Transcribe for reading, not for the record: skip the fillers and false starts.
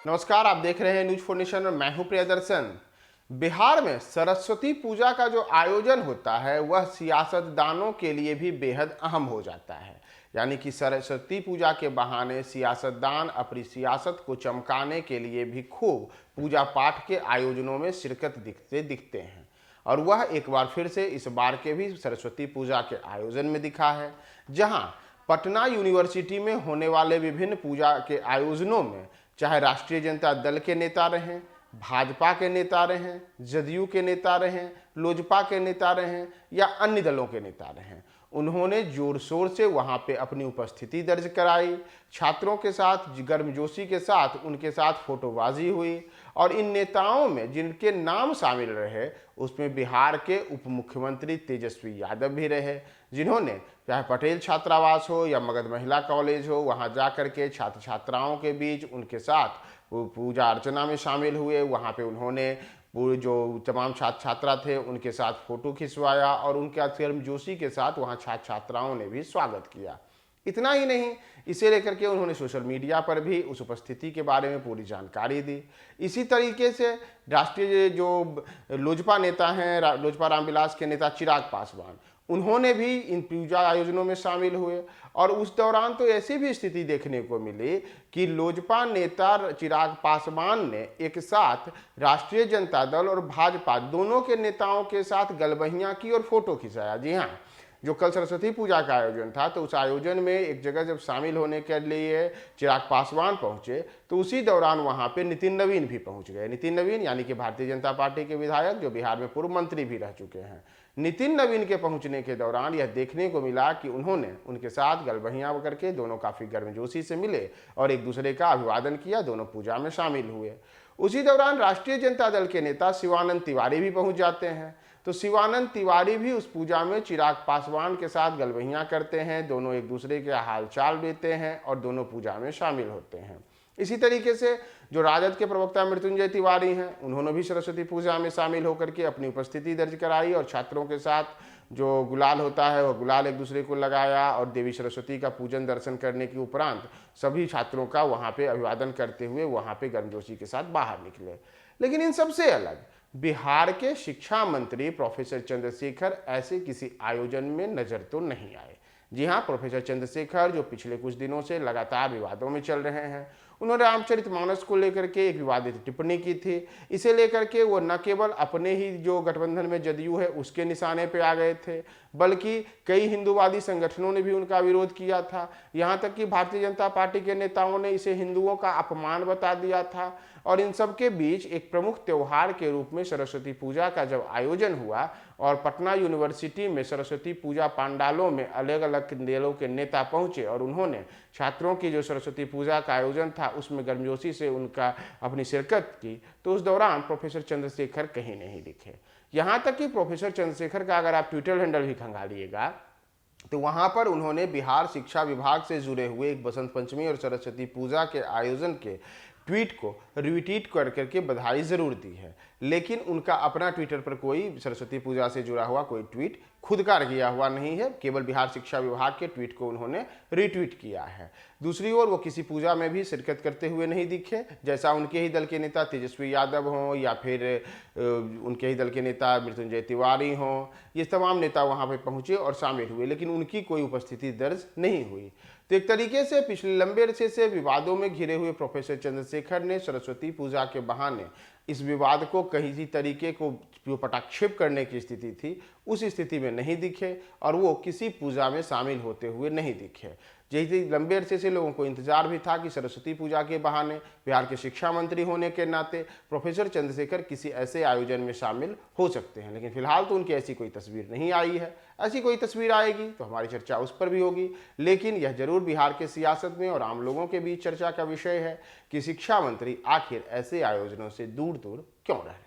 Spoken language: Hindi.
नमस्कार, आप देख रहे हैं न्यूज फॉर नेशन और मैं हूं प्रियदर्शन। बिहार में सरस्वती पूजा का जो आयोजन होता है वह सियासतदानों के लिए भी बेहद अहम हो जाता है। यानी कि सरस्वती पूजा के बहाने सियासतदान अपनी सियासत को चमकाने के लिए भी खूब पूजा पाठ के आयोजनों में शिरकत दिखते हैं। और वह एक बार फिर से इस बार के भी सरस्वती पूजा के आयोजन में दिखा है, जहां पटना यूनिवर्सिटी में होने वाले विभिन्न पूजा के आयोजनों में चाहे राष्ट्रीय जनता दल के नेता रहें, भाजपा के नेता रहें, जदयू के नेता रहें, लोजपा के नेता रहें या अन्य दलों के नेता रहें, उन्होंने जोर शोर से वहां पे अपनी उपस्थिति दर्ज कराई। छात्रों के साथ गर्मजोशी के साथ उनके साथ फोटोबाजी हुई और इन नेताओं में जिनके नाम शामिल रहे उसमें बिहार के उप मुख्यमंत्री तेजस्वी यादव भी रहे, जिन्होंने चाहे पटेल छात्रावास हो या मगध महिला कॉलेज हो, वहां जाकर के छात्र छात्राओं के बीच उनके साथ पूजा अर्चना में शामिल हुए। वहां पे उन्होंने पूरे जो तमाम छात्र छात्रा थे उनके साथ फोटो खिंचवाया और उनके गर्मजोशी के साथ वहां छात्र छात्राओं ने भी स्वागत किया। इतना ही नहीं, इसे लेकर के उन्होंने सोशल मीडिया पर भी उस उपस्थिति के बारे में पूरी जानकारी दी। इसी तरीके से राष्ट्रीय जो लोजपा नेता हैं, लोजपा रामविलास के नेता चिराग पासवान, उन्होंने भी इन पूजा आयोजनों में शामिल हुए। और उस दौरान तो ऐसी भी स्थिति देखने को मिली कि लोजपा नेता चिराग पासवान ने एक साथ राष्ट्रीय जनता दल और भाजपा दोनों के नेताओं के साथ गलबहियां की और फोटो खिंचाया। जी हाँ, जो कल सरस्वती पूजा का आयोजन था तो उस आयोजन में एक जगह जब शामिल होने के लिए चिराग पासवान पहुंचे तो उसी दौरान वहां पे नितिन नवीन भी पहुंच गए। नितिन नवीन यानी कि भारतीय जनता पार्टी के विधायक जो बिहार में पूर्व मंत्री भी रह चुके हैं। नितिन नवीन के पहुंचने के दौरान यह देखने को मिला कि उन्होंने उनके साथ गलबहियां करके दोनों काफी गर्मजोशी से मिले और एक दूसरे का अभिवादन किया, दोनों पूजा में शामिल हुए। उसी दौरान राष्ट्रीय जनता दल के नेता शिवानंद तिवारी भी पहुंच जाते हैं। तो शिवानंद तिवारी भी उस पूजा में चिराग पासवान के साथ गलबहियां करते हैं, दोनों एक दूसरे के हालचाल देते हैं और दोनों पूजा में शामिल होते हैं। इसी तरीके से जो राजद के प्रवक्ता मृत्युंजय तिवारी हैं, उन्होंने भी सरस्वती पूजा में शामिल होकर के अपनी उपस्थिति दर्ज कराई और छात्रों के साथ जो गुलाल होता है वह गुलाल एक दूसरे को लगाया और देवी सरस्वती का पूजन दर्शन करने के उपरांत सभी छात्रों का वहां पे अभिवादन करते हुए वहां पे गर्मजोशी के साथ बाहर निकले। लेकिन इन सबसे अलग बिहार के शिक्षा मंत्री प्रोफेसर चंद्रशेखर ऐसे किसी आयोजन में नजर तो नहीं आए। जी हाँ, प्रोफेसर चंद्रशेखर जो पिछले कुछ दिनों से लगातार विवादों में चल रहे हैं, उन्होंने रामचरितमानस को लेकर के एक विवादित टिप्पणी की थी। इसे लेकर के वो न केवल अपने ही जो गठबंधन में जदयू है उसके निशाने पे आ गए थे, बल्कि कई हिंदूवादी संगठनों ने भी उनका विरोध किया था। यहाँ तक कि भारतीय जनता पार्टी के नेताओं ने इसे हिंदुओं का अपमान बता दिया था। और इन सब के बीच एक प्रमुख त्यौहार के रूप में सरस्वती पूजा का जब आयोजन हुआ और पटना यूनिवर्सिटी में सरस्वती पूजा पंडालों में अलग अलग दलों के नेता पहुंचे और उन्होंने छात्रों की जो सरस्वती पूजा का आयोजन था उसमें गर्मजोशी से उनका अपनी शिरकत की, तो उस दौरान प्रोफेसर चंद्रशेखर कहीं नहीं दिखे। यहाँ तक कि प्रोफेसर चंद्रशेखर का अगर आप ट्विटर हैंडल भी खंगालिएगा तो वहां पर उन्होंने बिहार शिक्षा विभाग से जुड़े हुए एक बसंत पंचमी और सरस्वती पूजा के आयोजन के ट्वीट को रिट्वीट कर करके बधाई जरूर दी है, लेकिन उनका अपना ट्विटर पर कोई सरस्वती पूजा से जुड़ा हुआ कोई ट्वीट खुद का किया हुआ नहीं है। केवल बिहार शिक्षा विभाग के ट्वीट को उन्होंने रिट्वीट किया है। दूसरी ओर वो किसी पूजा में भी शिरकत करते हुए नहीं दिखे, जैसा उनके ही दल के नेता तेजस्वी यादव हों या फिर उनके ही दल के नेता मृत्युंजय तिवारी हों, ये तमाम नेता वहाँ पर पहुँचे और शामिल हुए, लेकिन उनकी कोई उपस्थिति दर्ज नहीं हुई। तो एक तरीके से पिछले लंबे अरसे से विवादों में घिरे हुए प्रोफेसर चंद्रशेखर ने सरस्वती पूजा के बहाने इस विवाद को कहीं तरीके को जो पटाक्षेप करने की स्थिति थी उस स्थिति में नहीं दिखे और वो किसी पूजा में शामिल होते हुए नहीं दिखे। यही लंबे अरसे से लोगों को इंतजार भी था कि सरस्वती पूजा के बहाने बिहार के शिक्षा मंत्री होने के नाते प्रोफेसर चंद्रशेखर किसी ऐसे आयोजन में शामिल हो सकते हैं, लेकिन फिलहाल तो उनकी ऐसी कोई तस्वीर नहीं आई है। ऐसी कोई तस्वीर आएगी तो हमारी चर्चा उस पर भी होगी, लेकिन यह जरूर बिहार के सियासत में और आम लोगों के बीच चर्चा का विषय है कि शिक्षा मंत्री आखिर ऐसे आयोजनों से दूर दूर क्यों रहे।